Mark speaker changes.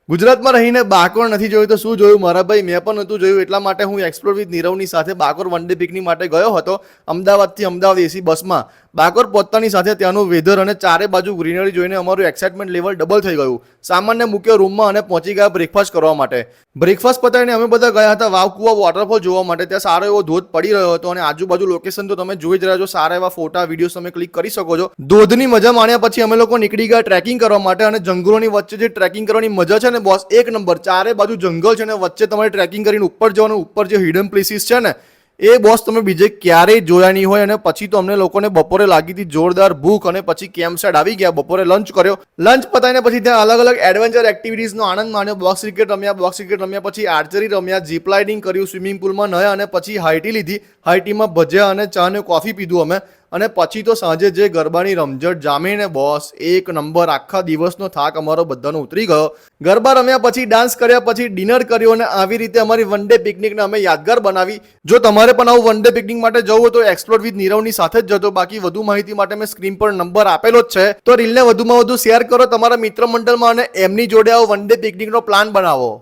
Speaker 1: ગુજરાતમાં રહીને બાકોર નથી જોયું તો શું જોયું મારા ભાઈ, મેં પણ નહોતું જોયું. એટલા માટે હું એક્સપ્લોર વિથ નીરવની સાથે બાકોર વન ડે પિકનિક માટે ગયો હતો. અમદાવાદથી અમદાવાદ એસી બસમાં બાકોર પહોંચતાની સાથે ત્યાંનું વેધર અને ચારે બાજુ ગ્રીનરી જોઈને અમારું એક્સાઇટમેન્ટ લેવલ ડબલ થઈ ગયું. સામાન્ય મૂક્યો રૂમમાં અને પહોંચી ગયા બ્રેકફાસ્ટ કરવા માટે. બ્રેકફાસ્ટ પતાવીને અમે બધા ગયા હતા વાવકુવા વોટરફોલ જોવા માટે. ત્યાં સારો એવો ધોધ પડી રહ્યો હતો અને આજુબાજુ લોકેશન તો તમે જોઈ જ રહ્યા છો. સારા એવા ફોટા વિડીયોઝ તમે ક્લિક કરી શકો છો. ધોધની મજા માણ્યા પછી અમે લોકો નીકળી ગયા ટ્રેકિંગ કરવા માટે. અને જંગલોની વચ્ચે જે ટ્રેકિંગ કરવાની મજા છે ને બોસ, એક નંબર. ચારે બાજુ જંગલ છે ને વચ્ચે તમારે ટ્રેકિંગ કરીને ઉપર જવાનું. ઉપર જે હિડન પ્લેસીસ છે ને એ બોસ તમે બીજે ક્યારેય જોયા નહીં હોય. અને પછી તો અમને લોકોને બપોરે લાગી હતી જોરદાર ભૂખ અને પછી કેમ્પ સાઇડ આવી ગયા. બપોરે લંચ કર્યો. લંચ પતાવીને પછી ત્યાં અલગ અલગ એડવેન્ચર એક્ટિવિટીઝનો આનંદ માણ્યો. બોક્સ ક્રિકેટ રમ્યા, પછી આર્ચરી રમ્યા, જીપ લાઇનિંગ કર્યું, સ્વિમિંગ પુલમાં નહ્યા અને પછી હાઈટી લીધી. હાઈટીમાં ભજીયા અને ચા અને કોફી પીધું અમે. અને પછી તો સાંજે જે ગરબાની રમઝટ જામીને બોસ, એક નંબર. આખા દિવસનો થાક અમારો બધાનો ઉતરી ગયો. ગરબા રમ્યા પછી, ડાન્સ કર્યા પછી, ડિનર કર્યો અને આવી રીતે અમારી વન ડે પિકનિકને અમે યાદગાર બનાવી. જો તમારે પણ આવું વન ડે પિકનિક માટે જવું હોય તો એક્સપ્લોર વિથ નીરવની સાથે જ જજો. બાકી વધુ માહિતી માટે મેં સ્ક્રીન પર નંબર આપેલો જ છે. તો રીલને વધુમાં વધુ શેર કરો તમારા મિત્ર મંડળમાં અને એમની જોડે આવો વન ડે પિકનિકનો પ્લાન બનાવો.